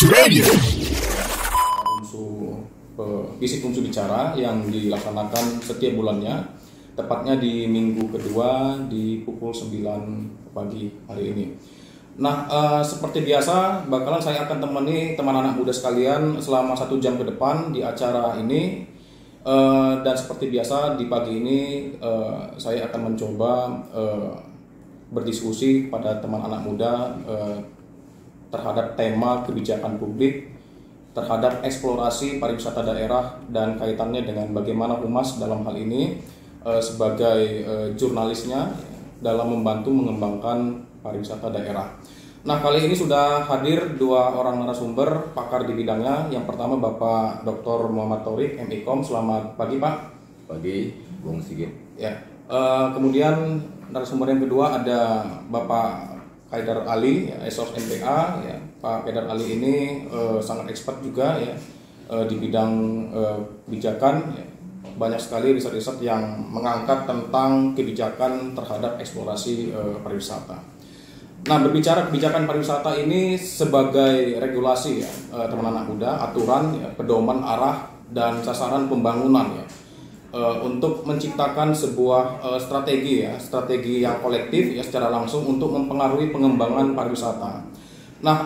Radio. Fisik fungsi bicara yang dilaksanakan setiap bulannya, tepatnya di minggu kedua di pukul 9 pagi hari ini. Nah, seperti biasa, bakalan saya akan temani teman anak muda sekalian selama 1 jam ke depan di acara ini. Dan seperti biasa di pagi ini saya akan mencoba berdiskusi pada teman anak muda terhadap tema kebijakan publik, terhadap eksplorasi pariwisata daerah dan kaitannya dengan bagaimana Humas dalam hal ini sebagai jurnalisnya dalam membantu mengembangkan pariwisata daerah. Nah, kali ini sudah hadir 2 orang narasumber pakar di bidangnya. Yang pertama Bapak Dr. Muhammad Thaurik, MIKOM. Selamat pagi, Pak. Pagi, Bung Sigit. Ya. Kemudian narasumber yang kedua ada Bapak Kaidar Ali, Esos MPA. Ya. Pak Kaidar Ali ini sangat expert juga ya di bidang kebijakan. Ya. Banyak sekali riset-riset yang mengangkat tentang kebijakan terhadap eksplorasi pariwisata. Nah, berbicara kebijakan pariwisata ini sebagai regulasi ya, teman anak muda, aturan, ya, pedoman arah dan sasaran pembangunan ya, untuk menciptakan sebuah strategi yang kolektif ya secara langsung untuk mempengaruhi pengembangan pariwisata. Nah,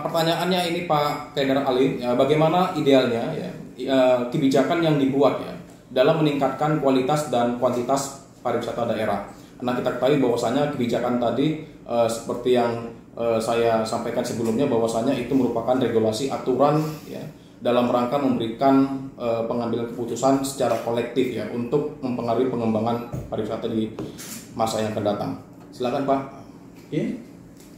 pertanyaannya ini Pak Kaidar Ali, ya, bagaimana idealnya ya kebijakan yang dibuat ya dalam meningkatkan kualitas dan kuantitas pariwisata daerah. Nah, kita ketahui bahwasanya kebijakan tadi seperti yang saya sampaikan sebelumnya, bahwasanya itu merupakan regulasi aturan ya dalam rangka memberikan pengambilan keputusan secara kolektif ya untuk mempengaruhi pengembangan pariwisata di masa yang akan datang. Silakan, Pak. Oke.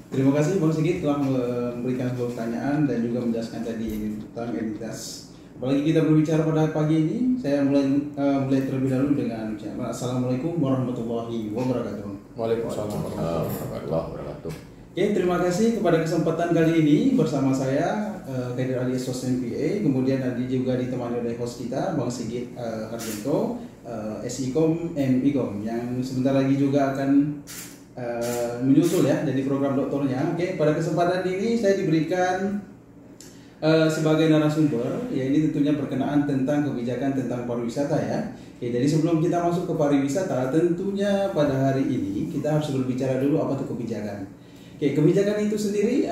Terima kasih Bang Sigit telah memberikan sebuah pertanyaan dan juga menjelaskan tadi tentang entitas. Apalagi kita berbicara pada pagi ini, saya mulai terlebih dahulu dengan Assalamualaikum warahmatullahi wabarakatuh. Waalaikumsalam warahmatullahi wabarakatuh. Oke, terima kasih kepada kesempatan kali ini bersama saya Kaidar Ali Esos MPA, kemudian tadi juga ditemani oleh host kita Bang Sigit Harjanto, SIKOM MIKOM yang sebentar lagi juga akan menyusul ya dari program doktornya. Oke, pada kesempatan ini saya diberikan sebagai narasumber, ya ini tentunya berkenaan tentang kebijakan tentang pariwisata ya. Oke, jadi sebelum kita masuk ke pariwisata, tentunya pada hari ini kita harus berbicara dulu apa itu kebijakan. Oke, kebijakan itu sendiri,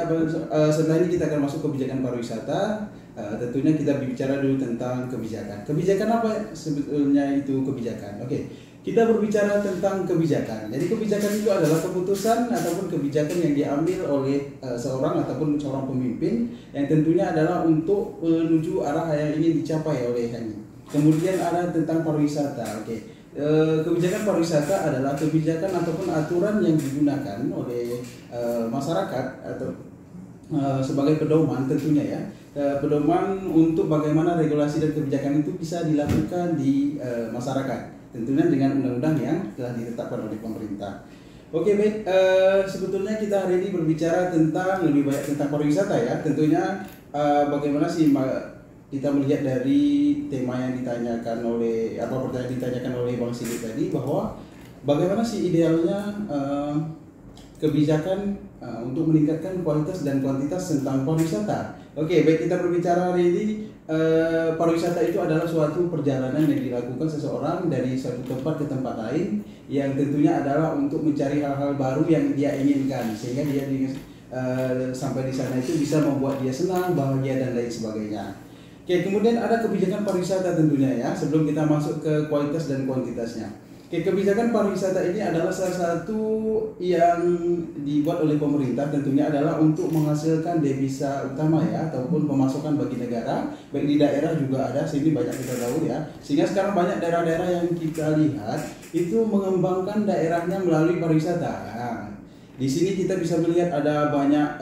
setelah ini kita akan masuk kebijakan pariwisata. Tentunya kita bicara dulu tentang kebijakan. Kebijakan apa sebetulnya itu kebijakan? Oke, kita berbicara tentang kebijakan. Jadi kebijakan itu adalah keputusan ataupun kebijakan yang diambil oleh seorang ataupun seorang pemimpin yang tentunya adalah untuk menuju arah yang ingin dicapai oleh ini. Kemudian ada tentang pariwisata. Oke. Kebijakan pariwisata adalah kebijakan ataupun aturan yang digunakan oleh masyarakat atau sebagai pedoman tentunya ya. Pedoman untuk bagaimana regulasi dan kebijakan itu bisa dilakukan di masyarakat. Tentunya dengan undang-undang yang telah ditetapkan oleh pemerintah. Oke, baik. Sebetulnya kita hari ini berbicara tentang lebih banyak tentang pariwisata ya. Tentunya bagaimana sih kita melihat dari tema yang ditanyakan oleh pertanyaan ditanyakan oleh Bang Sigit tadi, bahwa bagaimana sih idealnya kebijakan untuk meningkatkan kualitas dan kuantitas tentang pariwisata. Oke, baik, kita berbicara hari ini. Pariwisata itu adalah suatu perjalanan yang dilakukan seseorang dari suatu tempat ke tempat lain, yang tentunya adalah untuk mencari hal-hal baru yang dia inginkan, sehingga dia sampai di sana itu bisa membuat dia senang, bahagia dan lain sebagainya. Oke, kemudian ada kebijakan pariwisata tentunya ya, sebelum kita masuk ke kualitas dan kuantitasnya. Oke, kebijakan pariwisata ini adalah salah satu yang dibuat oleh pemerintah, tentunya adalah untuk menghasilkan devisa utama ya, ataupun pemasukan bagi negara, baik di daerah juga ada, sini banyak kita tahu ya. Sehingga sekarang banyak daerah-daerah yang kita lihat itu mengembangkan daerahnya melalui pariwisata. Nah, di sini kita bisa melihat ada banyak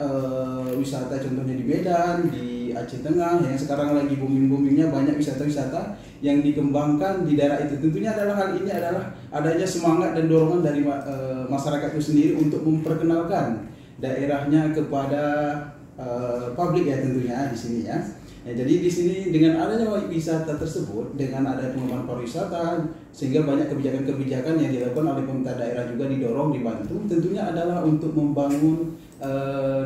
wisata, contohnya di Medan, di Aceh Tengah yang sekarang lagi booming-boomingnya, banyak wisata-wisata yang dikembangkan di daerah itu. Tentunya adalah hal ini adalah adanya semangat dan dorongan dari masyarakat itu sendiri untuk memperkenalkan daerahnya kepada publik ya, tentunya di sini ya. Jadi di sini dengan adanya wisata tersebut, dengan ada pengembangan pariwisata, sehingga banyak kebijakan-kebijakan yang dilakukan oleh pemerintah daerah juga didorong, dibantu. Tentunya adalah untuk membangun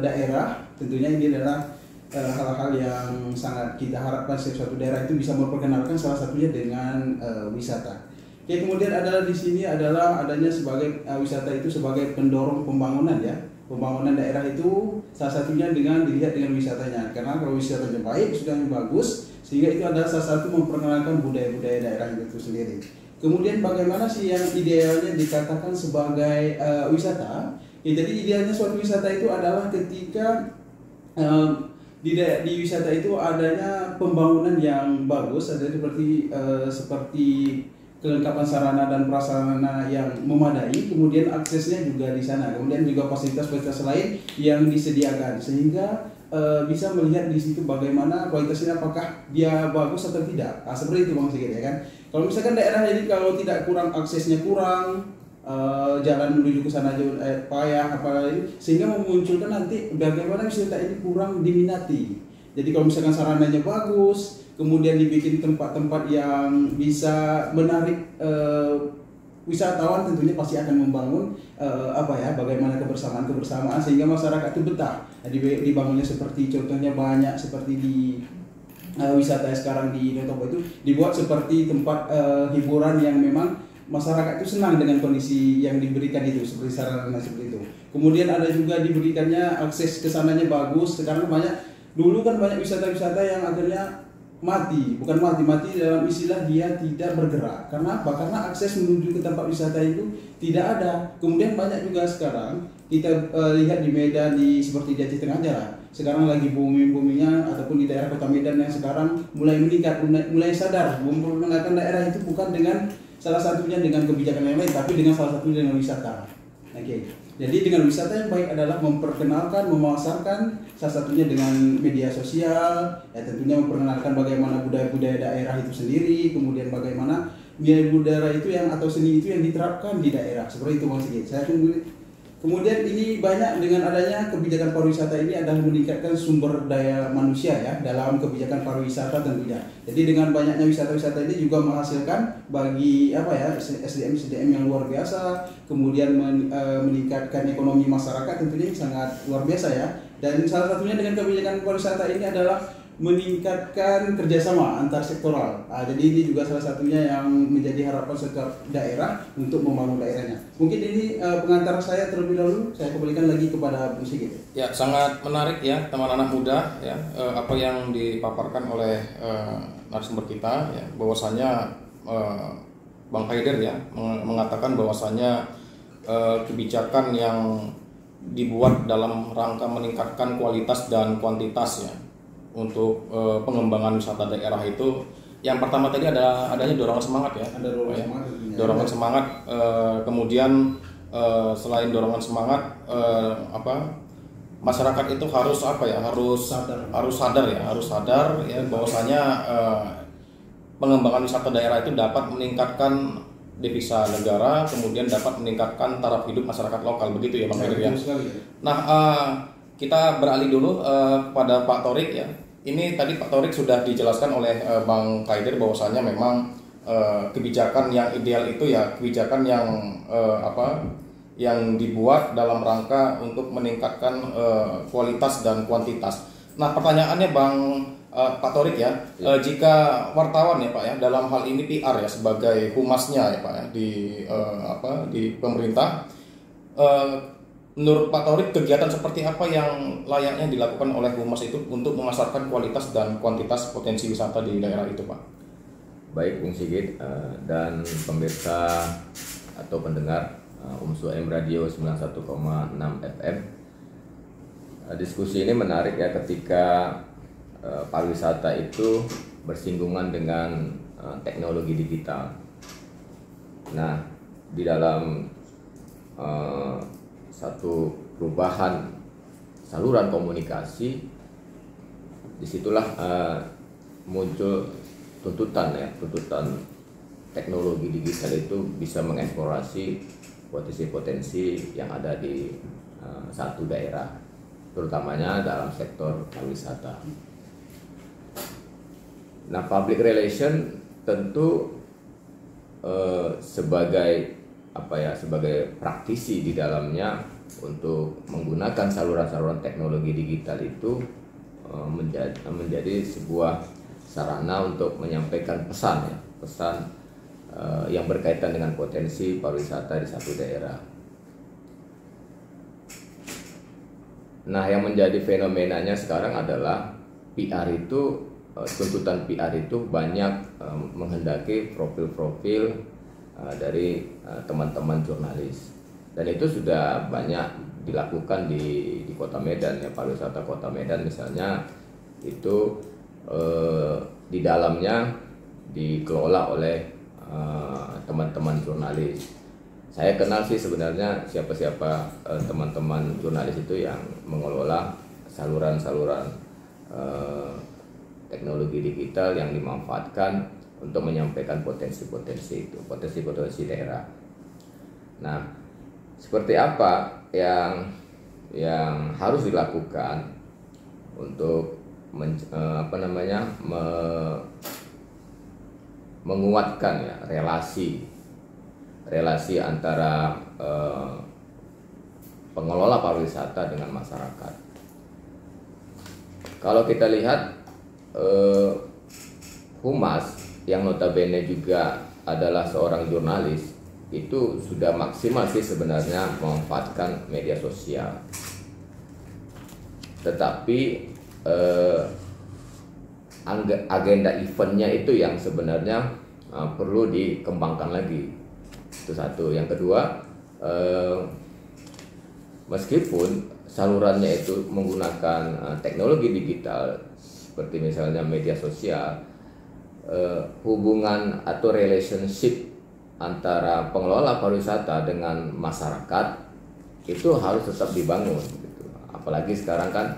daerah. Tentunya ini adalah hal-hal yang sangat kita harapkan setiap suatu daerah itu bisa memperkenalkan, salah satunya dengan wisata. Oke, kemudian adalah di sini adalah adanya sebagai wisata itu sebagai pendorong pembangunan ya. Pembangunan daerah itu salah satunya dengan dilihat dengan wisatanya. Karena kalau wisatanya baik, sudah bagus, sehingga itu adalah salah satu memperkenalkan budaya-budaya daerah itu sendiri. Kemudian bagaimana sih yang idealnya dikatakan sebagai wisata? Ya, jadi idealnya suatu wisata itu adalah ketika di wisata itu adanya pembangunan yang bagus, ada seperti kelengkapan sarana dan prasarana yang memadai, kemudian aksesnya juga di sana, kemudian juga fasilitas-fasilitas lain yang disediakan, sehingga bisa melihat di situ bagaimana kualitasnya, apakah dia bagus atau tidak. Nah, seperti itu Bang Sigit ya kan. Kalau misalkan daerah jadi kalau tidak kurang, aksesnya kurang, jalan menuju ke sana jauh payah apalagi, sehingga memunculkan nanti bagaimana wisata ini kurang diminati. Jadi kalau misalkan sarananya bagus, kemudian dibikin tempat-tempat yang bisa menarik wisatawan, tentunya pasti akan membangun bagaimana kebersamaan sehingga masyarakat itu betah. Nah, dibangunnya seperti contohnya banyak seperti di wisata sekarang di Notobo itu dibuat seperti tempat hiburan yang memang masyarakat itu senang dengan kondisi yang diberikan itu, seperti sarana seperti itu. Kemudian ada juga diberikannya akses ke sananya bagus. Sekarang dulu kan banyak wisata-wisata yang akhirnya mati dalam istilah dia tidak bergerak. Karena apa? Karena akses menuju ke tempat wisata itu tidak ada. Kemudian banyak juga sekarang kita lihat di Medan, seperti di Aceh Tengah Jalan. Sekarang lagi booming-boomingnya, ataupun di daerah Kota Medan yang sekarang mulai meningkat, mulai sadar menggunakan daerah itu bukan dengan salah satunya dengan kebijakan yang lain, tapi dengan salah satunya dengan wisata. Oke. Jadi dengan wisata yang baik adalah memperkenalkan, memasarkan, salah satunya dengan media sosial, ya tentunya memperkenalkan bagaimana budaya-budaya daerah itu sendiri, kemudian bagaimana nilai budaya itu yang atau seni itu yang diterapkan di daerah. Seperti itu Bang Sigit. Saya tunggu. Kemudian ini banyak dengan adanya kebijakan pariwisata ini adalah meningkatkan sumber daya manusia ya dalam kebijakan pariwisata tentunya. Jadi dengan banyaknya wisata-wisata ini juga menghasilkan bagi SDM yang luar biasa, kemudian meningkatkan ekonomi masyarakat, tentunya sangat luar biasa ya. Dan salah satunya dengan kebijakan pariwisata ini adalah meningkatkan kerjasama antar sektoral. Jadi ini juga salah satunya yang menjadi harapan setiap daerah untuk membangun daerahnya. Mungkin ini pengantar saya terlebih dahulu. Saya kembalikan lagi kepada Bu Sigit. Ya, sangat menarik ya teman anak muda ya, apa yang dipaparkan oleh narasumber kita ya, bahwasanya Bang Haider ya mengatakan bahwasanya kebijakan yang dibuat dalam rangka meningkatkan kualitas dan kuantitas ya untuk pengembangan wisata daerah itu, yang pertama tadi adanya dorongan semangat ya. Ada dorongan semangat. Kemudian selain dorongan semangat, masyarakat itu harus sadar ya bahwasanya pengembangan wisata daerah itu dapat meningkatkan devisa negara, kemudian dapat meningkatkan taraf hidup masyarakat lokal, begitu ya Bang Haider ya. Nah, kita beralih dulu kepada Pak Torik ya. Ini tadi Pak Torik sudah dijelaskan oleh Bang Haider bahwasanya memang kebijakan yang ideal itu ya kebijakan yang dibuat dalam rangka untuk meningkatkan kualitas dan kuantitas. Nah, pertanyaannya Bang Pak Torik ya, jika wartawan ya Pak ya dalam hal ini PR ya sebagai humasnya ya Pak ya di pemerintah, menurut Pak Torik kegiatan seperti apa yang layaknya dilakukan oleh humas itu untuk memasarkan kualitas dan kuantitas potensi wisata di daerah itu Pak? Baik Bung Sigit dan pemirsa atau pendengar UMSUM Radio 91,6 FM. Diskusi ini menarik ya ketika pariwisata itu bersinggungan dengan teknologi digital. Nah, di dalam satu perubahan saluran komunikasi, disitulah muncul tuntutan teknologi digital itu bisa mengeksplorasi potensi-potensi yang ada di satu daerah, terutamanya dalam sektor pariwisata. Nah, public relation tentu sebagai praktisi di dalamnya untuk menggunakan saluran-saluran teknologi digital itu menjadi sebuah sarana untuk menyampaikan pesan ya, pesan yang berkaitan dengan potensi pariwisata di satu daerah. Nah, yang menjadi fenomenanya sekarang adalah PR itu, tuntutan PR itu banyak menghendaki profil-profil dari teman-teman jurnalis, dan itu sudah banyak dilakukan di Kota Medan ya. Pariwisata Kota Medan misalnya itu di dalamnya dikelola oleh teman-teman jurnalis. Saya kenal sih sebenarnya siapa-siapa teman-teman jurnalis itu yang mengelola saluran-saluran teknologi digital yang dimanfaatkan untuk menyampaikan potensi-potensi itu, potensi-potensi daerah. Nah, seperti apa yang harus dilakukan untuk menguatkan ya relasi antara pengelola pariwisata dengan masyarakat. Kalau kita lihat Humas yang notabene juga adalah seorang jurnalis, itu sudah maksimal sih sebenarnya memanfaatkan media sosial. Tetapi agenda eventnya itu yang sebenarnya perlu dikembangkan lagi. Itu satu. Yang kedua, meskipun salurannya itu menggunakan teknologi digital seperti misalnya media sosial, hubungan atau relationship antara pengelola pariwisata dengan masyarakat itu harus tetap dibangun gitu. Apalagi sekarang kan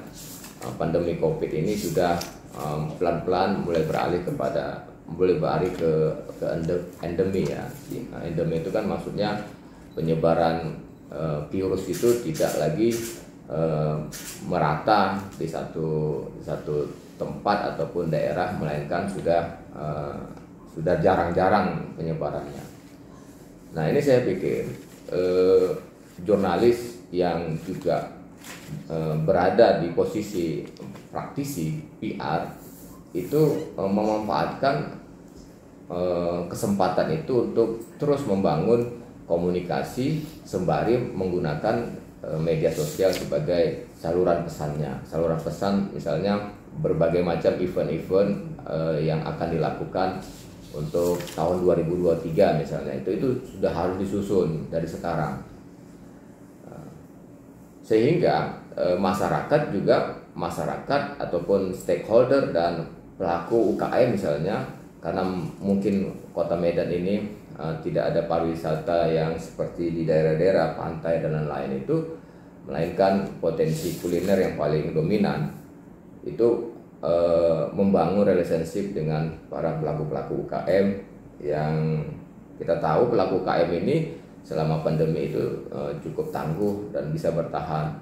pandemi Covid ini sudah pelan-pelan mulai beralih ke endemi ya. Endemi itu kan maksudnya penyebaran virus itu tidak lagi merata di satu tempat ataupun daerah, melainkan sudah jarang-jarang penyebarannya. Nah, ini saya pikir jurnalis yang juga berada di posisi praktisi PR itu memanfaatkan kesempatan itu untuk terus membangun komunikasi sembari menggunakan media sosial sebagai saluran pesannya. Saluran pesan misalnya berbagai macam event-event yang akan dilakukan untuk tahun 2023 misalnya, itu sudah harus disusun dari sekarang. Sehingga masyarakat ataupun stakeholder dan pelaku UKM misalnya, karena mungkin Kota Medan ini tidak ada pariwisata yang seperti di daerah-daerah pantai dan lain-lain itu, melainkan potensi kuliner yang paling dominan, itu membangun relationship dengan para pelaku-pelaku UKM yang kita tahu pelaku UKM ini selama pandemi itu cukup tangguh dan bisa bertahan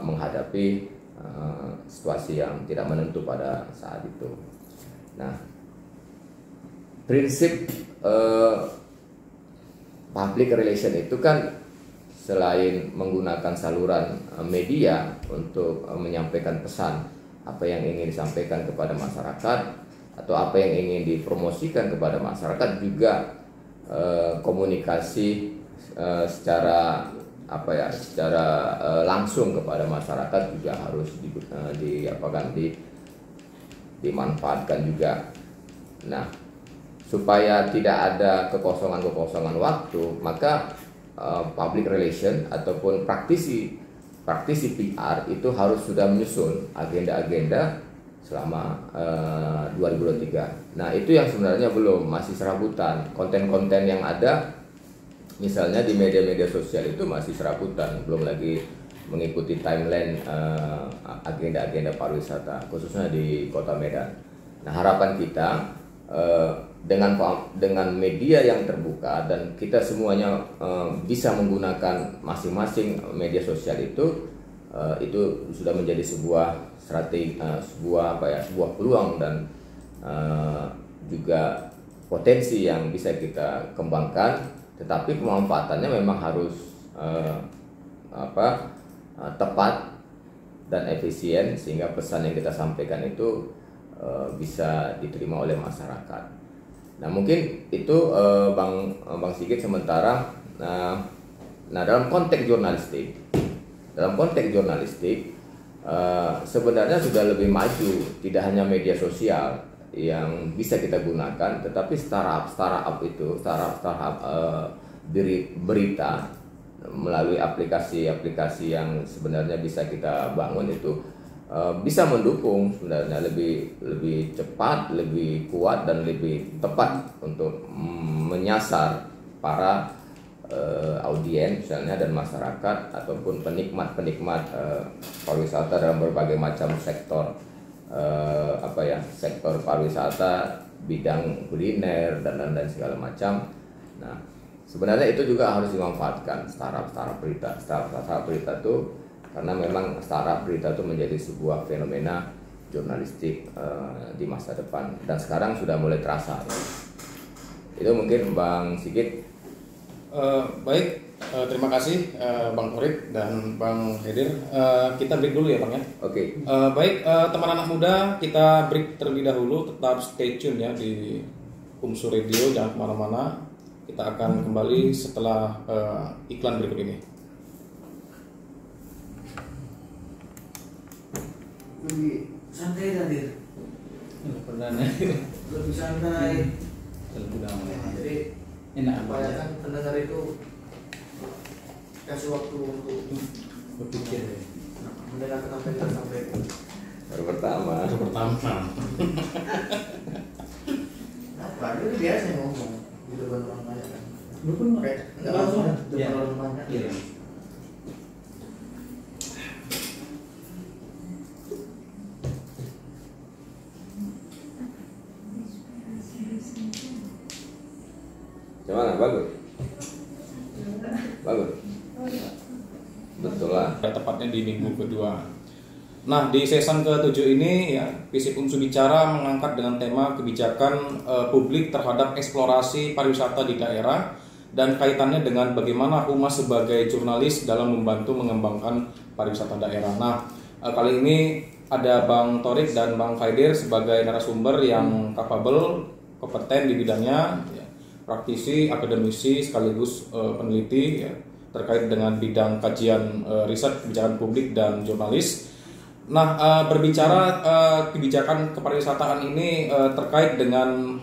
menghadapi situasi yang tidak menentu pada saat itu. Nah, prinsip public relation itu kan selain menggunakan saluran media untuk menyampaikan pesan apa yang ingin disampaikan kepada masyarakat atau apa yang ingin dipromosikan kepada masyarakat, juga komunikasi secara langsung kepada masyarakat juga harus dimanfaatkan juga. Nah, supaya tidak ada kekosongan waktu, maka public relation ataupun praktisi PR itu harus sudah menyusun agenda-agenda selama 2023. Nah, itu yang sebenarnya masih serabutan. Konten-konten yang ada misalnya di media-media sosial itu masih serabutan, belum lagi mengikuti timeline agenda-agenda pariwisata khususnya di Kota Medan. Nah, harapan kita dengan media yang terbuka dan kita semuanya bisa menggunakan masing-masing media sosial itu sudah menjadi sebuah strategi, sebuah peluang dan juga potensi yang bisa kita kembangkan, tetapi pemanfaatannya memang harus tepat dan efisien sehingga pesan yang kita sampaikan itu bisa diterima oleh masyarakat. Nah mungkin itu Bang Sigit sementara. Nah dalam konteks jurnalistik, sebenarnya sudah lebih maju, tidak hanya media sosial yang bisa kita gunakan, tetapi startup berita melalui aplikasi yang sebenarnya bisa kita bangun itu bisa mendukung sebenarnya lebih cepat, lebih kuat dan lebih tepat untuk menyasar para audiens misalnya dan masyarakat ataupun penikmat pariwisata dalam berbagai macam sektor sektor pariwisata, bidang kuliner dan segala macam. Nah sebenarnya itu juga harus dimanfaatkan startup berita itu, karena memang startup berita itu menjadi sebuah fenomena jurnalistik di masa depan dan sekarang sudah mulai terasa. Itu mungkin Bang Sigit. Baik, terima kasih Bang Torik dan Bang Haidir. Kita break dulu ya Bang ya. Oke. Baik, teman anak muda, kita break terlebih dahulu. Tetap stay tune ya di Umsu Radio, jangan kemana-mana. Kita akan kembali setelah iklan berikut ini. Lebih santai dan lebih santai, Lebih damai. jadi Enak supaya aja. kan pendengar itu kasih waktu untuk Berpikir. mendengarkan apa yang kita sampaikan. Baru pertama. Nah, itu biasa ngomong di depan orang banyak kan. Lu pun Kayak nggak langsung Iya. depan orang banyak. Iya. Gimana? Bagus. Betul lah. Tepatnya di minggu kedua. Nah, di season ke-7 ini ya, Visip Umsu Bicara mengangkat dengan tema kebijakan publik terhadap eksplorasi pariwisata di daerah dan kaitannya dengan bagaimana Humas sebagai jurnalis dalam membantu mengembangkan pariwisata daerah. Nah, kali ini ada Bang Torik dan Bang Haidir sebagai narasumber yang kapabel, kompeten di bidangnya, ya, praktisi, akademisi, sekaligus peneliti ya, terkait dengan bidang kajian riset kebijakan publik dan jurnalis. Nah, berbicara kebijakan kepariwisataan ini terkait dengan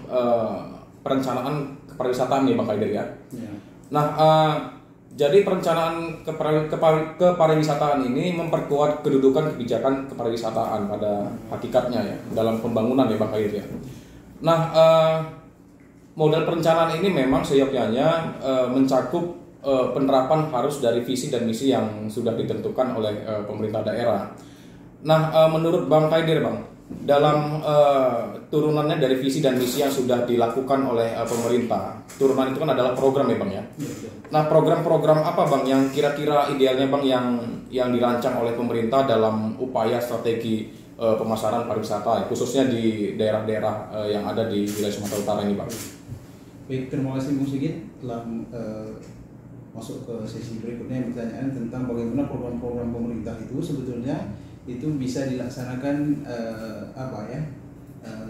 perencanaan kepariwisataan ya Bang Haidir ya. Ya. Nah, jadi perencanaan kepariwisataan ini memperkuat kedudukan kebijakan kepariwisataan pada hakikatnya ya dalam pembangunan ya Bang Haidir ya. Nah, model perencanaan ini memang seyogyanya mencakup penerapan harus dari visi dan misi yang sudah ditentukan oleh pemerintah daerah. Nah, menurut Bang Haidir, Bang, dalam turunannya dari visi dan misi yang sudah dilakukan oleh pemerintah, turunan itu kan adalah program ya Bang ya. Nah, program-program apa Bang yang kira-kira idealnya Bang yang dirancang oleh pemerintah dalam upaya strategi pemasaran pariwisata, khususnya di daerah-daerah yang ada di wilayah Sumatera Utara ini Bang? Baik, terima kasih Bung Sigit telah masuk ke sesi berikutnya, pertanyaan tentang bagaimana program-program pemerintah itu sebetulnya itu bisa dilaksanakan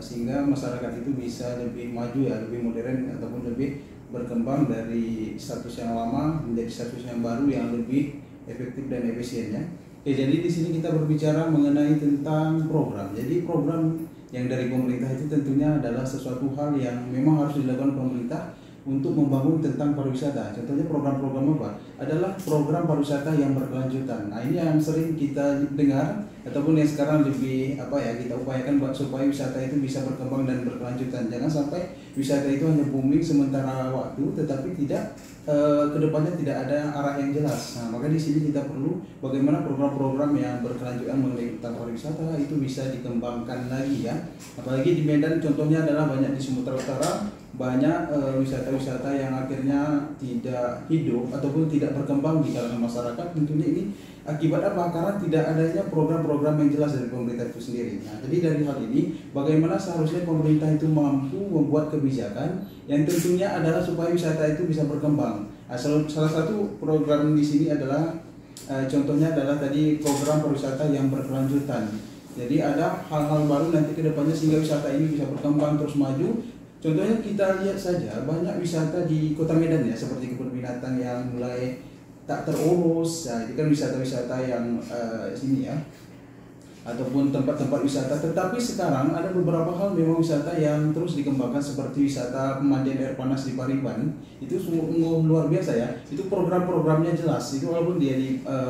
sehingga masyarakat itu bisa lebih maju ya, lebih modern ataupun lebih berkembang dari status yang lama menjadi status yang baru yang lebih efektif dan efisien ya. Oke, jadi di sini kita berbicara mengenai tentang program. Jadi program yang dari pemerintah itu tentunya adalah sesuatu hal yang memang harus dilakukan pemerintah untuk membangun tentang pariwisata. Contohnya program-program apa? Adalah program pariwisata yang berkelanjutan. Nah, ini yang sering kita dengar ataupun yang sekarang lebih kita upayakan buat supaya wisata itu bisa berkembang dan berkelanjutan. Jangan sampai wisata itu hanya booming sementara waktu tetapi tidak kedepannya tidak ada arah yang jelas. Nah, maka di sini kita perlu bagaimana program-program yang berkelanjutan mengenai tentang pariwisata itu bisa dikembangkan lagi ya. Apalagi di Medan contohnya adalah banyak di Sumatera Utara banyak wisata-wisata yang akhirnya tidak hidup ataupun tidak berkembang di kalangan masyarakat. Tentunya ini akibat apa? Karena tidak adanya program-program yang jelas dari pemerintah itu sendiri. Nah, jadi dari hal ini bagaimana seharusnya pemerintah itu mampu membuat kebijakan yang tentunya adalah supaya wisata itu bisa berkembang. Nah, salah satu program di sini adalah Contohnya adalah tadi program pariwisata yang berkelanjutan. Jadi ada hal-hal baru nanti ke depannya sehingga wisata ini bisa berkembang terus maju. Contohnya kita lihat saja banyak wisata di Kota Medan ya, seperti kebun binatang yang mulai tak terurus. Nah, itu kan wisata-wisata yang sini ya, ataupun tempat-tempat wisata. Tetapi sekarang ada beberapa hal memang wisata yang terus dikembangkan, seperti wisata pemandian air panas di Pariban. Itu sungguh luar biasa ya. Itu program-programnya jelas. Itu walaupun dia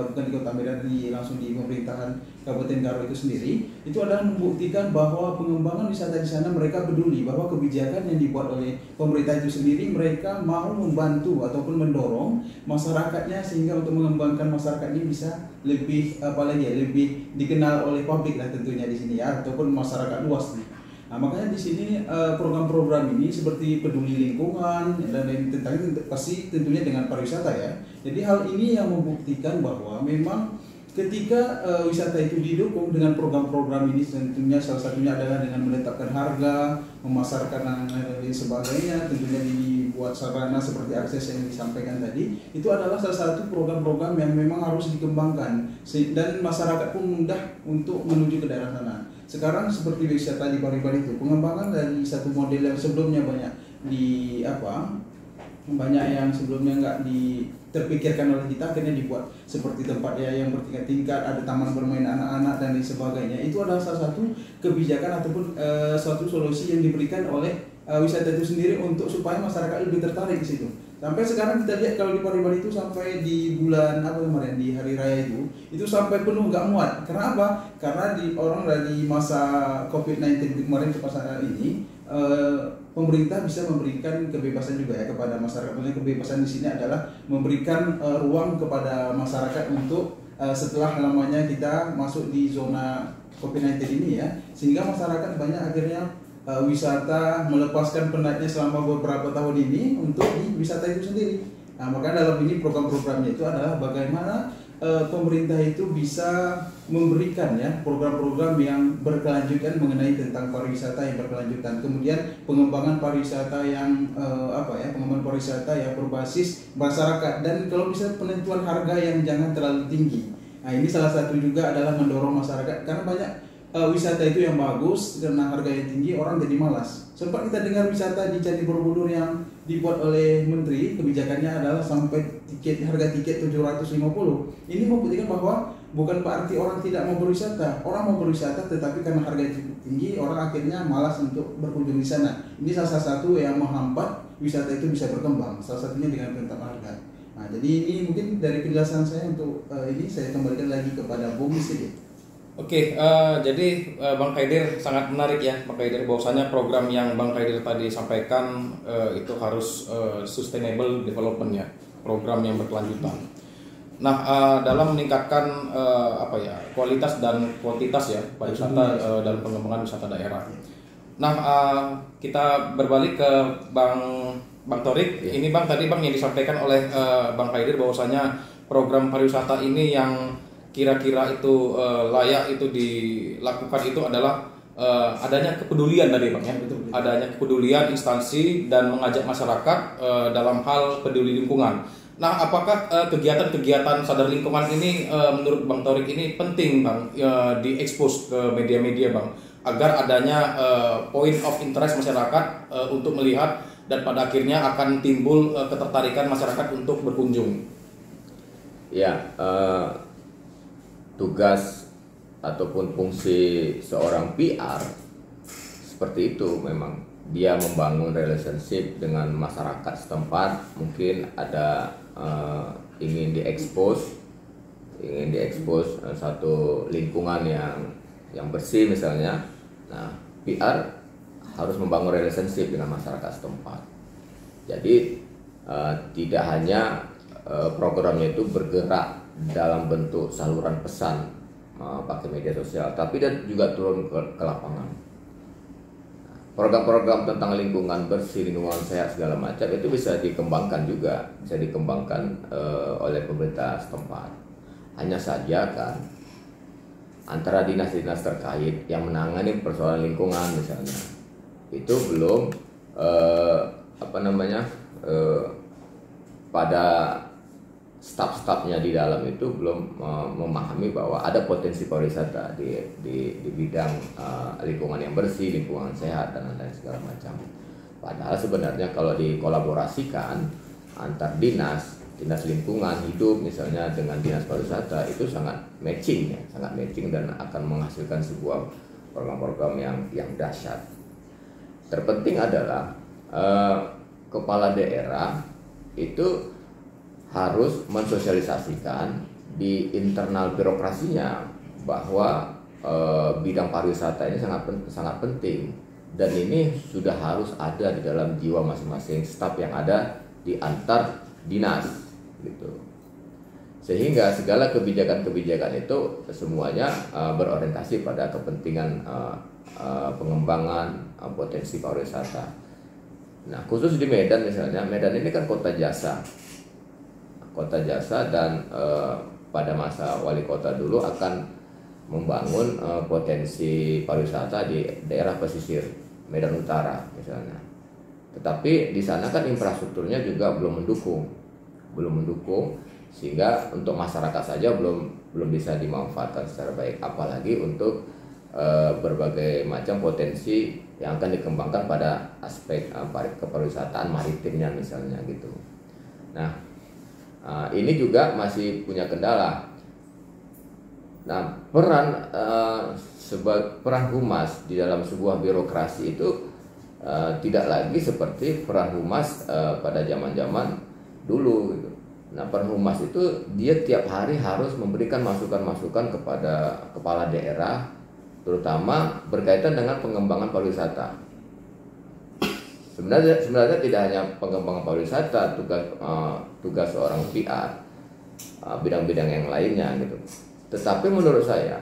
bukan di Kota Medan, langsung di pemerintahan Kabupaten Karo itu sendiri, itu adalah membuktikan bahwa pengembangan wisata di sana mereka peduli bahwa kebijakan yang dibuat oleh pemerintah itu sendiri, mereka mau membantu ataupun mendorong masyarakatnya sehingga untuk mengembangkan masyarakat ini bisa lebih lebih dikenal oleh publik lah tentunya di sini ya, ataupun masyarakat luas nih. Nah, makanya di sini program-program ini seperti peduli lingkungan dan lain tentang itu pasti tentunya dengan pariwisata ya. Jadi hal ini yang membuktikan bahwa memang ketika wisata itu didukung dengan program-program ini, tentunya salah satunya adalah dengan menetapkan harga, memasarkan dan lain sebagainya, tentunya dibuat sarana seperti akses yang disampaikan tadi, itu adalah salah satu program-program yang memang harus dikembangkan dan masyarakat pun mudah untuk menuju ke daerah sana. Sekarang seperti wisata di Pariban itu, pengembangan dari satu model yang sebelumnya banyak yang sebelumnya nggak terpikirkan oleh kita, akhirnya dibuat seperti tempat ya yang bertingkat-tingkat, ada taman bermain anak-anak dan lain sebagainya. Itu adalah salah satu kebijakan ataupun suatu solusi yang diberikan oleh wisata itu sendiri untuk supaya masyarakat lebih tertarik di situ. Sampai sekarang kita lihat kalau di Pariban itu sampai di bulan kemarin di hari raya itu sampai penuh nggak muat. Karena apa? Karena orang dari masa COVID-19 kemarin ke pasar ini pemerintah bisa memberikan kebebasan juga ya kepada masyarakat. Kebebasan di sini adalah memberikan ruang kepada masyarakat untuk setelah lamanya kita masuk di zona COVID-19 ini ya, sehingga masyarakat banyak akhirnya wisata melepaskan penatnya selama beberapa tahun ini untuk di wisata itu sendiri. Nah, maka dalam ini program-programnya itu adalah bagaimana pemerintah itu bisa memberikan ya program-program yang berkelanjutan mengenai tentang pariwisata yang berkelanjutan, kemudian pengembangan pariwisata yang pengembangan pariwisata yang berbasis masyarakat, dan kalau bisa penentuan harga yang jangan terlalu tinggi. Nah, ini salah satu juga adalah mendorong masyarakat, karena banyak wisata itu yang bagus karena harga yang tinggi orang jadi malas. Sempat kita dengar wisata di Candi Borobudur yang dibuat oleh menteri, kebijakannya adalah sampai harga tiket 750. Ini membuktikan bahwa bukan berarti orang tidak mau berwisata. Orang mau berwisata tetapi karena harga tinggi orang akhirnya malas untuk berkunjung di sana. Ini salah satu yang menghambat wisata itu bisa berkembang. Salah satunya dengan penetapan harga. Nah, jadi ini mungkin dari penjelasan saya untuk ini saya kembalikan lagi kepada Bung sedikit. Oke, jadi Bang Kaidir sangat menarik ya, Bang Kaidir, bahwasanya program yang Bang Kaidir tadi sampaikan itu harus sustainable development ya, program yang berkelanjutan. Nah, dalam meningkatkan kualitas dan kuantitas ya pariwisata dalam pengembangan wisata daerah. Nah, kita berbalik ke Bang Torik. Ini Bang tadi Bang yang disampaikan oleh Bang Kaidir bahwasanya program pariwisata ini yang kira-kira itu layak itu dilakukan itu adalah adanya kepedulian tadi Bang ya. Betul. Adanya kepedulian instansi dan mengajak masyarakat dalam hal peduli lingkungan. Nah, apakah kegiatan-kegiatan sadar lingkungan ini menurut Bang Torik ini penting Bang diekspos ke media-media Bang, agar adanya point of interest masyarakat untuk melihat dan pada akhirnya akan timbul ketertarikan masyarakat untuk berkunjung. Ya, tugas ataupun fungsi seorang PR seperti itu, memang dia membangun relationship dengan masyarakat setempat. Mungkin ada ingin diekspos satu lingkungan yang bersih misalnya. Nah, PR harus membangun relationship dengan masyarakat setempat. Jadi tidak hanya programnya itu bergerak dalam bentuk saluran pesan pakai media sosial, tapi dan juga turun ke lapangan. Program-program tentang lingkungan bersih, lingkungan sehat segala macam itu bisa dikembangkan juga, bisa dikembangkan oleh pemerintah setempat. Hanya saja kan antara dinas-dinas terkait yang menangani persoalan lingkungan misalnya itu belum pada staf-stafnya di dalam itu belum memahami bahwa ada potensi pariwisata di bidang lingkungan yang bersih, lingkungan sehat dan lain segala macam. Padahal sebenarnya kalau dikolaborasikan antar dinas lingkungan hidup misalnya dengan dinas pariwisata itu sangat matching ya, sangat matching dan akan menghasilkan sebuah program-program yang dahsyat. Terpenting adalah kepala daerah itu harus mensosialisasikan di internal birokrasinya bahwa bidang pariwisata ini sangat penting, dan ini sudah harus ada di dalam jiwa masing-masing staf yang ada di antar dinas gitu. Sehingga segala kebijakan-kebijakan itu semuanya berorientasi pada kepentingan pengembangan potensi pariwisata. Nah, khusus di Medan misalnya, Medan ini kan kota jasa dan pada masa wali kota dulu akan membangun potensi pariwisata di daerah pesisir Medan Utara misalnya. Tetapi di sana kan infrastrukturnya juga belum mendukung sehingga untuk masyarakat saja belum bisa dimanfaatkan secara baik, apalagi untuk berbagai macam potensi yang akan dikembangkan pada aspek kepariwisataan maritimnya misalnya gitu. Nah, ini juga masih punya kendala. Nah, peran humas di dalam sebuah birokrasi itu tidak lagi seperti peran humas pada zaman-zaman dulu gitu. Nah, peran humas itu dia tiap hari harus memberikan masukan-masukan kepada kepala daerah, terutama berkaitan dengan pengembangan pariwisata. Sebenarnya tidak hanya pengembangan pariwisata, tugas seorang PR, bidang-bidang yang lainnya gitu. Tetapi menurut saya,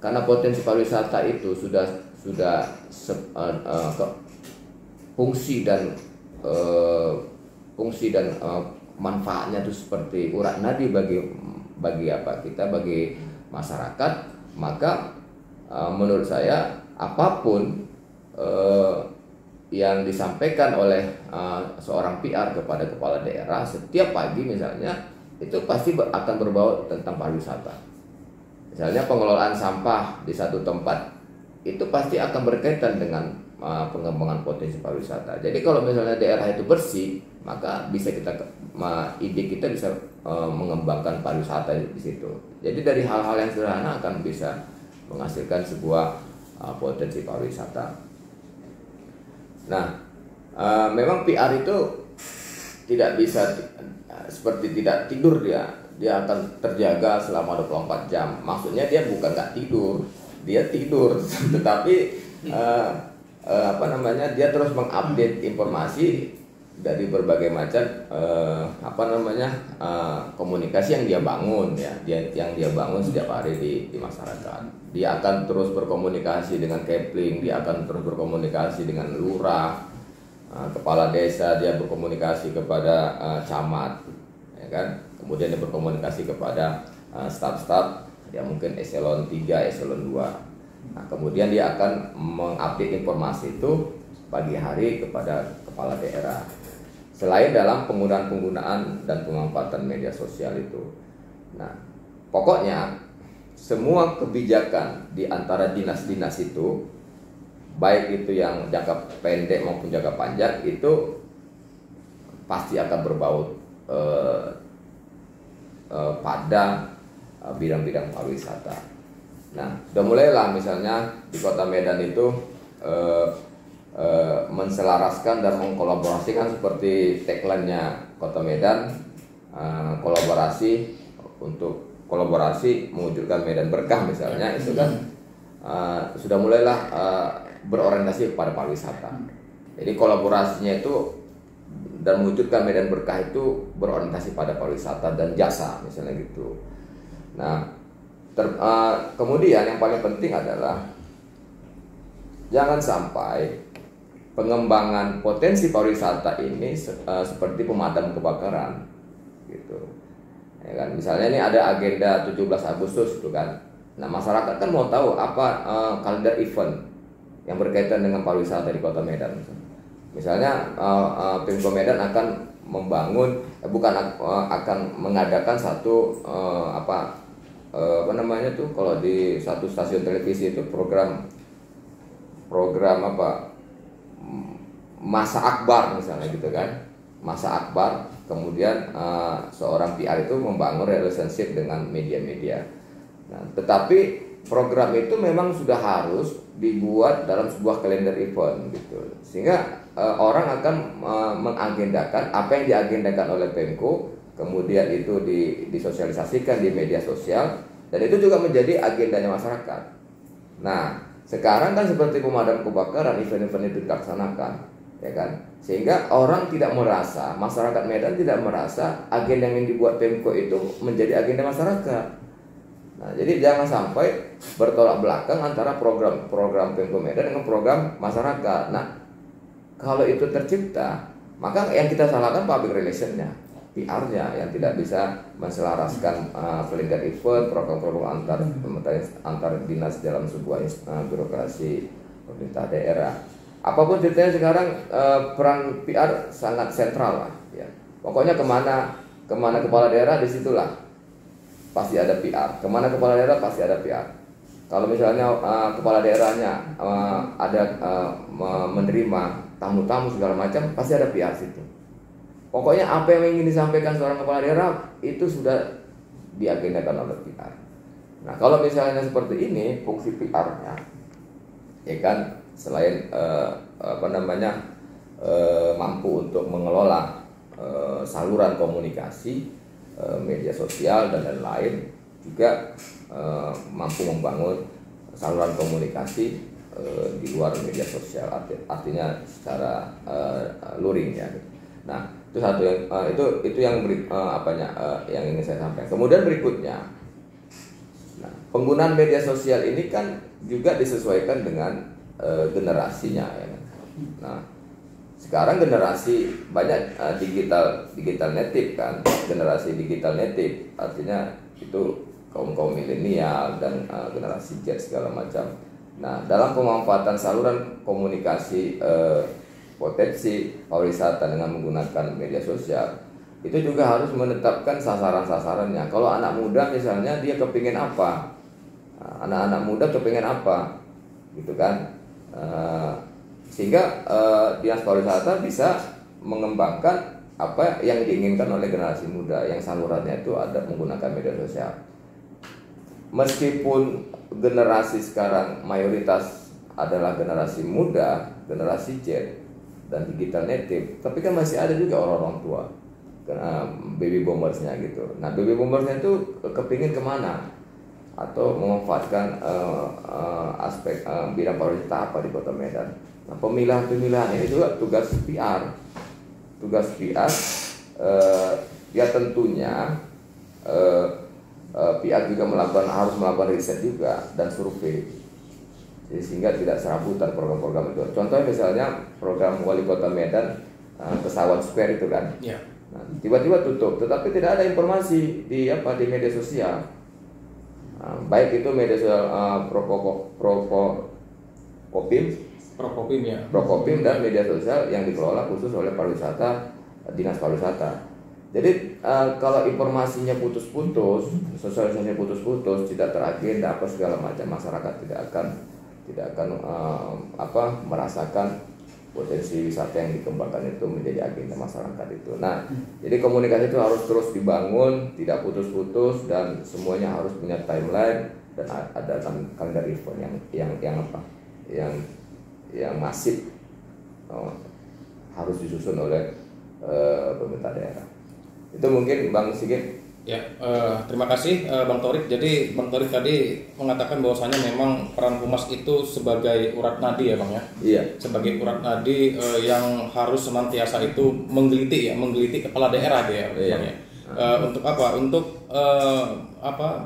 karena potensi pariwisata itu sudah fungsi dan manfaatnya itu seperti urat nadi bagi masyarakat, maka menurut saya apapun yang disampaikan oleh seorang PR kepada kepala daerah setiap pagi misalnya itu pasti akan berbau tentang pariwisata. Misalnya pengelolaan sampah di satu tempat itu pasti akan berkaitan dengan pengembangan potensi pariwisata. Jadi kalau misalnya daerah itu bersih, maka ide kita bisa mengembangkan pariwisata di situ. Jadi dari hal-hal yang sederhana akan bisa menghasilkan sebuah potensi pariwisata. Nah, memang PR itu tidak bisa seperti tidak tidur, dia akan terjaga selama 24 jam. Maksudnya dia bukan nggak tidur, dia tidur, tetapi dia terus mengupdate informasi dari berbagai macam komunikasi yang dia bangun yang dia bangun setiap hari di masyarakat. Dia akan terus berkomunikasi dengan Kepling, dia akan terus berkomunikasi dengan lurah, kepala desa, dia berkomunikasi kepada camat, ya kan? Kemudian dia berkomunikasi kepada staf-staf, ya mungkin eselon 3, eselon 2. Nah, kemudian dia akan mengupdate informasi itu pagi hari kepada kepala daerah. Selain dalam penggunaan dan pemanfaatan media sosial itu. Nah, pokoknya semua kebijakan di antara dinas-dinas itu, baik itu yang jangka pendek maupun jangka panjang, itu pasti akan berbau pada bidang-bidang pariwisata. Nah, sudah mulailah misalnya di Kota Medan itu menselaraskan dan mengkolaborasikan seperti tagline-nya Kota Medan, kolaborasi mewujudkan Medan Berkah misalnya, itu kan sudah mulailah berorientasi kepada pariwisata. Jadi kolaborasinya itu dan mewujudkan Medan Berkah itu berorientasi pada pariwisata dan jasa misalnya gitu. Nah, kemudian yang paling penting adalah jangan sampai pengembangan potensi pariwisata ini seperti pemadam kebakaran gitu. Ya kan, misalnya ini ada agenda 17 Agustus itu kan. Nah, masyarakat kan mau tahu apa kalender event yang berkaitan dengan pariwisata di Kota Medan. Misalnya Pemko Medan akan akan mengadakan satu apa namanya tuh, kalau di satu stasiun televisi itu program apa, masa akbar misalnya gitu kan, masa akbar. Kemudian seorang PR itu membangun relationship dengan media-media. Nah, tetapi program itu memang sudah harus dibuat dalam sebuah kalender event gitu, sehingga orang akan mengagendakan apa yang diagendakan oleh Pemko, kemudian itu disosialisasikan di media sosial, dan itu juga menjadi agendanya masyarakat. Nah, sekarang kan seperti pemadam kebakaran, event-event itu dilaksanakan, ya kan, sehingga orang tidak merasa, masyarakat Medan tidak merasa agenda yang dibuat Pemko itu menjadi agenda masyarakat. Nah, jadi jangan sampai bertolak belakang antara program Pemko Medan dengan program masyarakat. Nah, kalau itu tercipta, maka yang kita salahkan public relation-nya, PR-nya yang tidak bisa menselaraskan peringkat event, program-program antar dinas dalam sebuah birokrasi pemerintah daerah. Apapun ceritanya sekarang, peran PR sangat sentral lah. Ya. Pokoknya kemana kepala daerah, disitulah pasti ada PR. Kemana kepala daerah pasti ada PR. Kalau misalnya kepala daerahnya ada menerima tamu-tamu segala macam, pasti ada PR situ. Pokoknya apa yang ingin disampaikan seorang kepala daerah itu sudah diagendakan oleh PR. Nah, kalau misalnya seperti ini fungsi PR-nya, ya kan, selain mampu untuk mengelola saluran komunikasi, media sosial dan lain-lain, juga mampu membangun saluran komunikasi di luar media sosial, artinya secara luring ya. Nah, itu satu yang yang ingin saya sampaikan. Kemudian berikutnya, nah, penggunaan media sosial ini kan juga disesuaikan dengan generasinya ya. Nah, sekarang generasi banyak digital native kan, generasi digital native, artinya itu kaum milenial dan generasi Z segala macam. Nah, dalam pemanfaatan saluran komunikasi potensi pariwisata dengan menggunakan media sosial, itu juga harus menetapkan sasaran-sasarannya. Kalau anak muda misalnya, dia kepingin apa? Anak-anak muda kepingin apa? Gitu kan? Sehingga dinas pariwisata bisa mengembangkan apa yang diinginkan oleh generasi muda yang salurannya itu ada menggunakan media sosial. Meskipun generasi sekarang mayoritas adalah generasi muda, generasi Z dan digital native, tapi kan masih ada juga orang-orang tua, baby boomersnya gitu. Nah, baby boomersnya itu kepingin kemana? Atau memanfaatkan aspek bidang pariwisata apa di Kota Medan. Nah, pemilihan ini juga tugas PR. Tugas PR ya tentunya PR juga harus melakukan riset juga dan survei. Jadi sehingga tidak serabutan program-program itu. Contohnya misalnya program Wali Kota Medan pesawat Square itu kan. Ya. Nah, tiba-tiba tutup, tetapi tidak ada informasi di media sosial. Baik itu media sosial Prokopim dan media sosial yang dikelola khusus oleh pariwisata, dinas pariwisata. Jadi kalau informasinya putus-putus, sosialisasinya putus-putus, tidak teragenda apa segala macam, masyarakat tidak akan merasakan potensi wisata yang dikembangkan itu menjadi agenda masyarakat itu. Nah, jadi komunikasi itu harus terus dibangun, tidak putus-putus, dan semuanya harus punya timeline dan ada kalender event yang masif harus disusun oleh pemerintah daerah. Itu mungkin Bang Sigit. Ya, terima kasih Bang Torik. Jadi Bang Torik tadi mengatakan bahwasanya memang peran Humas itu sebagai urat nadi ya Bang ya. Iya. Sebagai urat nadi yang harus senantiasa itu menggeliti kepala daerah dia. Iya. Bang, ya. Untuk apa? Untuk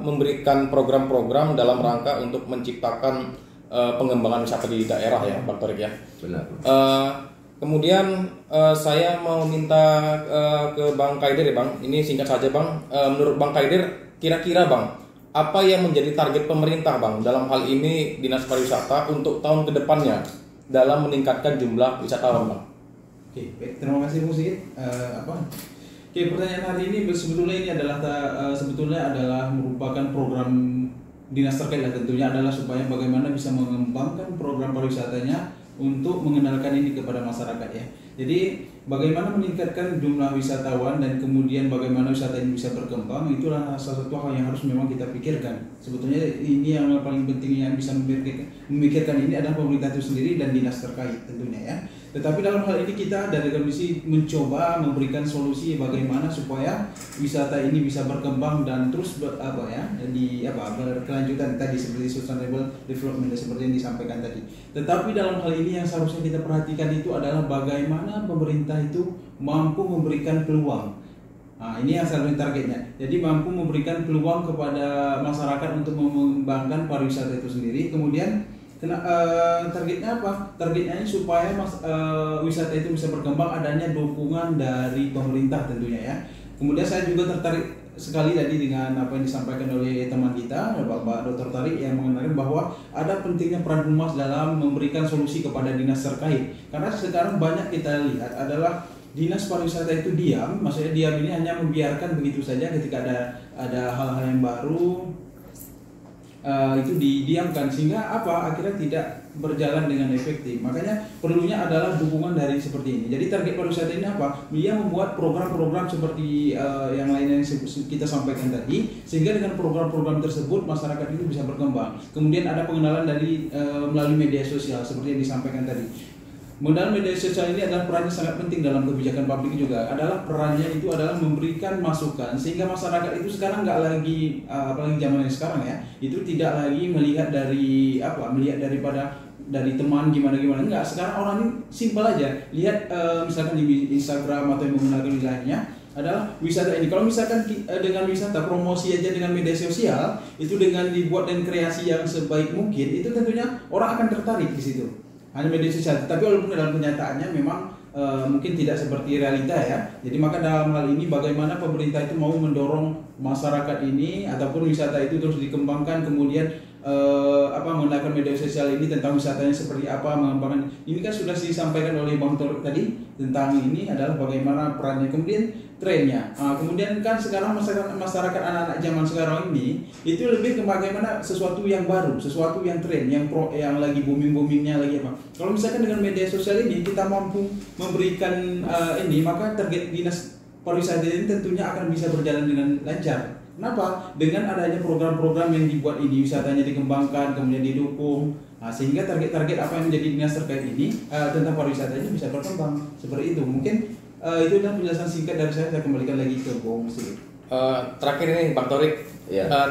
memberikan program-program dalam rangka untuk menciptakan pengembangan wisata di daerah ya Bang Torik ya. Benar. Kemudian saya mau minta ke Bang Kaider ya Bang. Ini singkat saja Bang. Menurut Bang Kaider, kira-kira Bang, apa yang menjadi target pemerintah Bang dalam hal ini Dinas Pariwisata untuk tahun kedepannya dalam meningkatkan jumlah wisatawan Bang? Oke, baik. Terima kasih Bung Sigit. Oke, pertanyaan hari ini sebetulnya ini adalah sebetulnya adalah merupakan program dinas terkait lah, tentunya adalah supaya bagaimana bisa mengembangkan program pariwisatanya untuk mengenalkan ini kepada masyarakat ya. Jadi bagaimana meningkatkan jumlah wisatawan dan kemudian bagaimana wisata ini bisa berkembang, itulah salah satu hal yang harus memang kita pikirkan. Sebetulnya ini yang paling penting yang bisa memikirkan ini adalah pemerintah itu sendiri dan dinas terkait tentunya ya. Tetapi dalam hal ini kita dari komisi mencoba memberikan solusi bagaimana supaya wisata ini bisa berkembang dan terus berkelanjutan tadi seperti sustainable development seperti yang disampaikan tadi. Tetapi dalam hal ini yang seharusnya kita perhatikan itu adalah bagaimana pemerintah itu mampu memberikan peluang. Nah, ini yang seharusnya targetnya. Jadi mampu memberikan peluang kepada masyarakat untuk mengembangkan pariwisata itu sendiri. Kemudian targetnya apa? Targetnya ini supaya wisata itu bisa berkembang, adanya dukungan dari pemerintah tentunya ya. Kemudian saya juga tertarik sekali tadi dengan apa yang disampaikan oleh teman kita, Bapak Dr. Tarik, yang mengatakan bahwa ada pentingnya peran humas dalam memberikan solusi kepada dinas terkait. Karena sekarang banyak kita lihat adalah dinas pariwisata itu diam, maksudnya diam ini hanya membiarkan begitu saja ketika ada hal-hal yang baru. Itu didiamkan sehingga apa akhirnya tidak berjalan dengan efektif. Makanya perlunya adalah dukungan dari seperti ini. Jadi target pariwisata ini apa? Dia membuat program-program seperti yang lain yang kita sampaikan tadi, sehingga dengan program-program tersebut masyarakat itu bisa berkembang. Kemudian ada pengenalan dari melalui media sosial seperti yang disampaikan tadi. Modal media sosial ini adalah perannya sangat penting dalam kebijakan publik juga. Perannya itu adalah memberikan masukan sehingga masyarakat itu sekarang nggak lagi apalagi zaman yang sekarang ya, itu tidak lagi melihat dari dari teman gimana enggak. Sekarang orang ini simpel aja lihat misalkan di Instagram atau yang menggunakan lainnya adalah wisata ini. Kalau misalkan dengan wisata promosi aja dengan media sosial itu dengan dibuat dan kreasi yang sebaik mungkin, itu tentunya orang akan tertarik di situ. Hanya media sosial, tapi walaupun dalam kenyataannya memang mungkin tidak seperti realita ya. Jadi maka dalam hal ini bagaimana pemerintah itu mau mendorong masyarakat ini ataupun wisata itu terus dikembangkan, kemudian menggunakan media sosial ini tentang wisatanya seperti apa, mengembangkan. Ini kan sudah disampaikan oleh Bang Tor tadi tentang ini adalah bagaimana perannya, kemudian trennya. Kemudian kan sekarang masyarakat anak-anak zaman sekarang ini itu lebih ke bagaimana sesuatu yang baru, sesuatu yang tren, yang lagi boomingnya lagi apa. Kalau misalkan dengan media sosial ini kita mampu memberikan ini, maka target dinas pariwisata ini tentunya akan bisa berjalan dengan lancar. Kenapa? Dengan adanya program-program yang dibuat ini, wisatanya dikembangkan, kemudian didukung, sehingga target-target apa yang menjadi dinas terkait ini tentang pariwisata ini bisa berkembang. Seperti itu. Mungkin itu adalah penjelasan singkat dari saya kembalikan lagi ke Bung Sigit. Terakhir ini Bang Torik,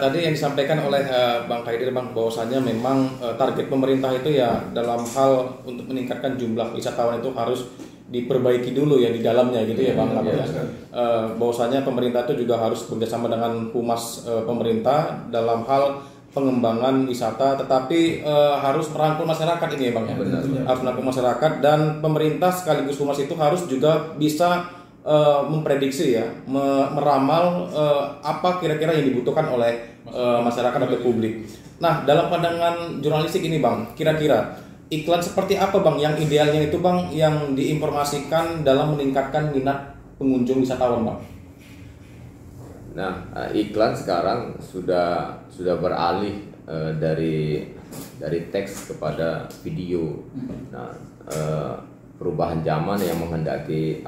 tadi yang disampaikan oleh Bang Kaidir, Bang, bahwasannya memang target pemerintah itu ya dalam hal untuk meningkatkan jumlah wisatawan itu harus diperbaiki dulu ya di dalamnya gitu ya Bang. Bahwasanya pemerintah itu juga harus bekerjasama dengan humas pemerintah dalam hal pengembangan wisata, tetapi harus merangkul masyarakat ini ya Bang ya. Harus merangkul masyarakat, dan pemerintah sekaligus humas itu harus juga bisa memprediksi ya, meramal apa kira-kira yang dibutuhkan oleh masyarakat atau publik. Nah, dalam pandangan jurnalistik ini Bang, kira-kira iklan seperti apa Bang yang idealnya itu Bang yang diinformasikan dalam meningkatkan minat pengunjung wisatawan Bang? Nah, iklan sekarang sudah beralih dari teks kepada video. Nah, perubahan zaman yang menghendaki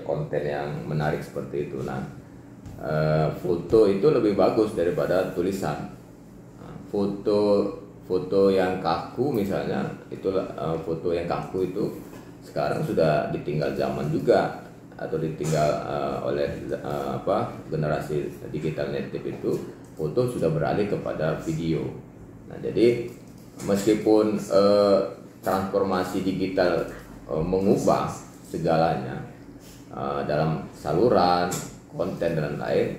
konten yang menarik seperti itu. Nah, foto itu lebih bagus daripada tulisan. Nah, foto yang kaku misalnya, foto yang kaku itu sekarang sudah ditinggal zaman juga, atau ditinggal oleh generasi digital native itu. Foto sudah beralih kepada video. Nah, jadi meskipun transformasi digital mengubah segalanya dalam saluran konten dan lain,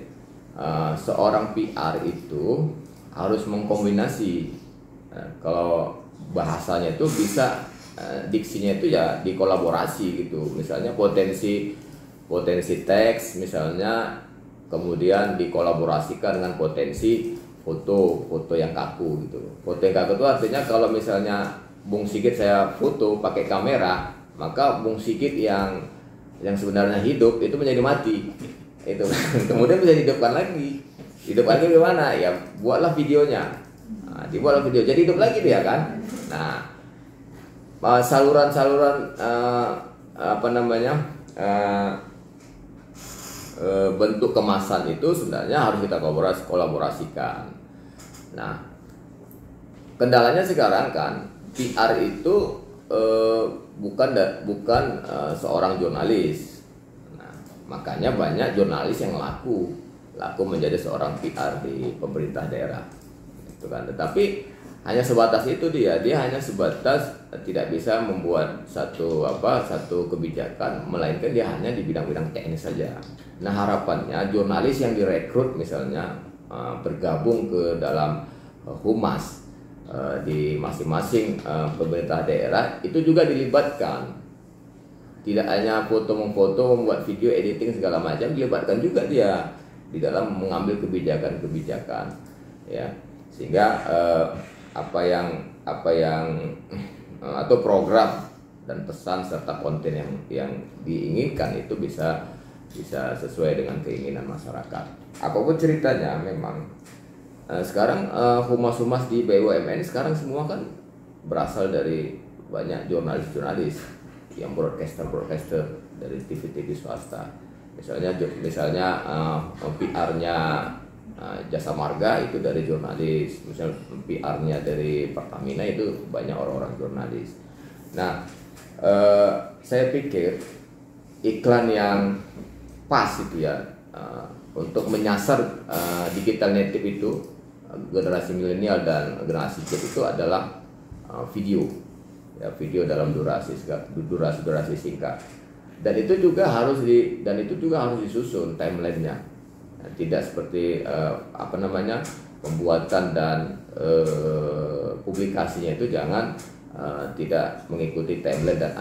seorang PR itu harus mengkombinasi. Kalau bahasanya itu bisa diksinya itu ya dikolaborasi gitu. Misalnya potensi teks misalnya, kemudian dikolaborasikan dengan potensi foto yang kaku gitu. Foto yang kaku itu artinya kalau misalnya Bung Sigit saya foto pakai kamera, maka Bung Sigit yang yang sebenarnya hidup itu menjadi mati. Itu kemudian bisa dihidupkan lagi. Hidup lagi gimana? Ya buatlah videonya. Nah, dibuatlah video, jadi hidup lagi dia kan. Nah, saluran-saluran bentuk kemasan itu sebenarnya harus kita kolaborasikan. Nah, kendalanya sekarang kan PR itu bukan seorang jurnalis. Nah, makanya banyak jurnalis yang laku menjadi seorang PR di pemerintah daerah, itu kan. Tetapi hanya sebatas itu dia hanya sebatas tidak bisa membuat satu kebijakan, melainkan dia hanya di bidang-bidang teknis saja. Nah, harapannya jurnalis yang direkrut misalnya bergabung ke dalam humas di masing-masing pemerintah daerah itu juga dilibatkan. Tidak hanya foto-memfoto, membuat video, editing segala macam, dilibatkan juga dia di dalam mengambil kebijakan-kebijakan, ya, sehingga atau program dan pesan serta konten yang diinginkan itu bisa sesuai dengan keinginan masyarakat. Apapun ceritanya, memang sekarang humas-humas di BUMN sekarang semua kan berasal dari banyak jurnalis-jurnalis yang broadcaster dari TV-TV swasta. Misalnya PR-nya Jasa Marga itu dari jurnalis, misalnya PR-nya dari Pertamina itu banyak orang-orang jurnalis. Nah, saya pikir iklan yang pas itu ya untuk menyasar digital native itu, generasi milenial dan generasi Z itu adalah video, ya, video dalam durasi singkat. Dan itu juga harus disusun timelinenya. Nah, tidak seperti pembuatan dan publikasinya itu jangan tidak mengikuti timeline dan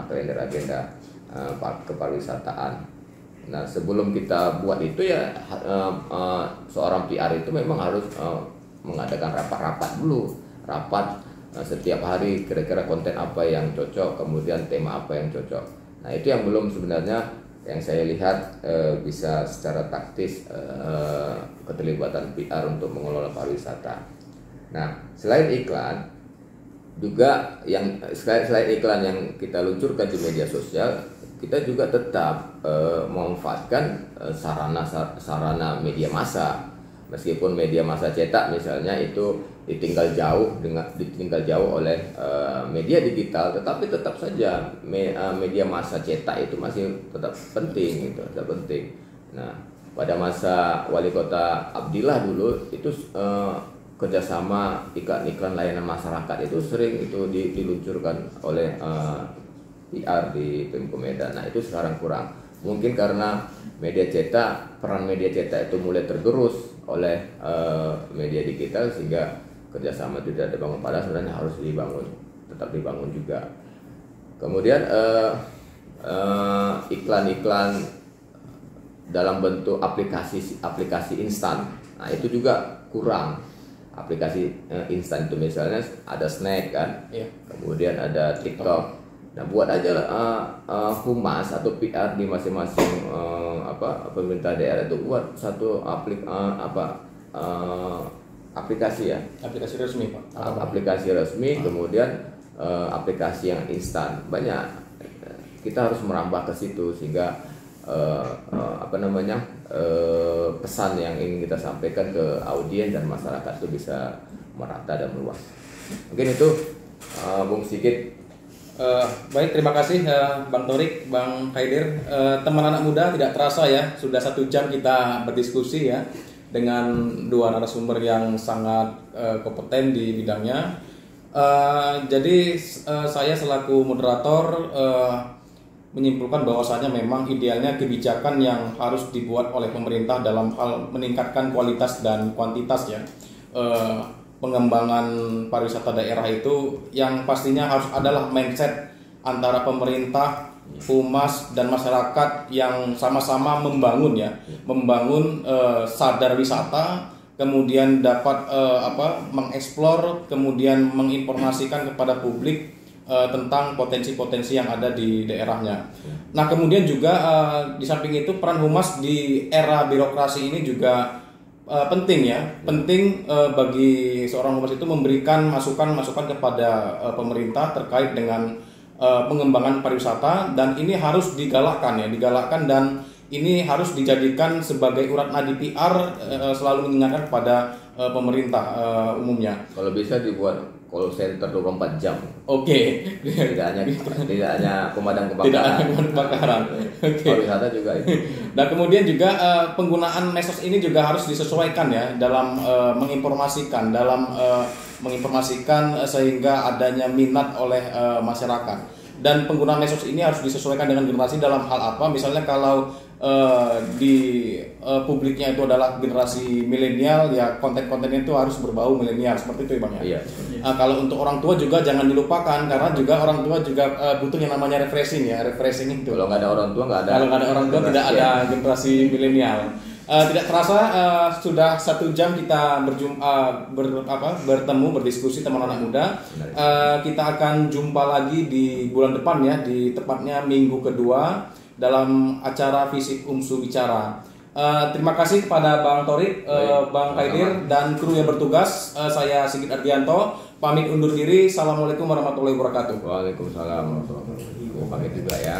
kalender-agenda kepariwisataan. Nah, sebelum kita buat itu ya seorang PR itu memang harus mengadakan rapat dulu, setiap hari kira-kira konten apa yang cocok, kemudian tema apa yang cocok. Nah, itu yang belum sebenarnya yang saya lihat bisa secara taktis keterlibatan PR untuk mengelola pariwisata. Nah, selain iklan yang kita luncurkan di media sosial, kita juga tetap memanfaatkan sarana media massa. Meskipun media massa cetak misalnya itu ditinggal jauh oleh media digital, tetapi tetap saja media massa cetak itu masih tetap penting, Nah, pada masa Wali Kota Abdillah dulu itu kerjasama iklan layanan masyarakat itu sering itu diluncurkan oleh PR di Pemko Medan. Nah, itu sekarang kurang. Mungkin karena peran media cetak itu mulai tergerus oleh media digital, sehingga kerjasama tidak dibangun. Padahal sebenarnya harus tetap dibangun juga. Kemudian iklan-iklan dalam bentuk aplikasi instan, nah itu juga kurang. Aplikasi instan itu misalnya ada Snack kan, kemudian ada TikTok. Nah, buat aja humas atau PR di masing-masing pemerintah daerah itu buat satu aplikasi ya. Aplikasi resmi, Pak. Aplikasi resmi, kemudian aplikasi yang instan. Banyak. Kita harus merambah ke situ sehingga pesan yang ingin kita sampaikan ke audiens dan masyarakat itu bisa merata dan meluas. Mungkin itu Bung Sigit. Baik, terima kasih Bang Torik, Bang Kaidir. Teman anak muda, tidak terasa ya, sudah 1 jam kita berdiskusi ya dengan 2 narasumber yang sangat kompeten di bidangnya. Jadi saya selaku moderator menyimpulkan bahwasanya memang idealnya kebijakan yang harus dibuat oleh pemerintah dalam hal meningkatkan kualitas dan kuantitas ya. Pengembangan pariwisata daerah itu yang pastinya harus adalah mindset antara pemerintah, humas dan masyarakat yang sama-sama membangun sadar wisata, kemudian dapat mengeksplor, kemudian menginformasikan kepada publik tentang potensi-potensi yang ada di daerahnya. Nah, kemudian juga di samping itu peran humas di era birokrasi ini juga penting ya, penting bagi seorang humas itu memberikan masukan-masukan kepada pemerintah terkait dengan pengembangan pariwisata, dan ini harus digalakkan dan ini harus dijadikan sebagai urat nadi PR, selalu mengingatkan kepada pemerintah umumnya. Kalau bisa dibuat call center 24 jam. Oke. Tidak hanya pemadam kebakaran. Tidak hanya kebakaran. Oke. Pariwisata juga itu. Dan kemudian juga penggunaan medsos ini juga harus disesuaikan ya dalam menginformasikan, sehingga adanya minat oleh masyarakat. Dan penggunaan medsos ini harus disesuaikan dengan generasi dalam hal apa? Misalnya kalau di publiknya itu adalah generasi milenial, ya konten-kontennya itu harus berbau milenial, seperti itu ya Bang ya. Iya. Kalau untuk orang tua juga jangan dilupakan, karena juga orang tua juga butuh yang namanya refreshing itu. Kalau nggak ada orang tua nggak ada. Kalau nggak ada orang tua tidak ada generasi milenial. Tidak terasa sudah 1 jam kita bertemu berdiskusi teman anak muda. Kita akan jumpa lagi di bulan depan ya, di tepatnya minggu kedua dalam acara Visip UMSU Bicara. Terima kasih kepada Bang Torik, Bang Kaidir dan kru yang bertugas. Saya Sigit Ardianto pamit undur diri. Assalamualaikum warahmatullahi wabarakatuh. Waalaikumsalam warahmatullahi wabarakatuh. Pamit juga ya.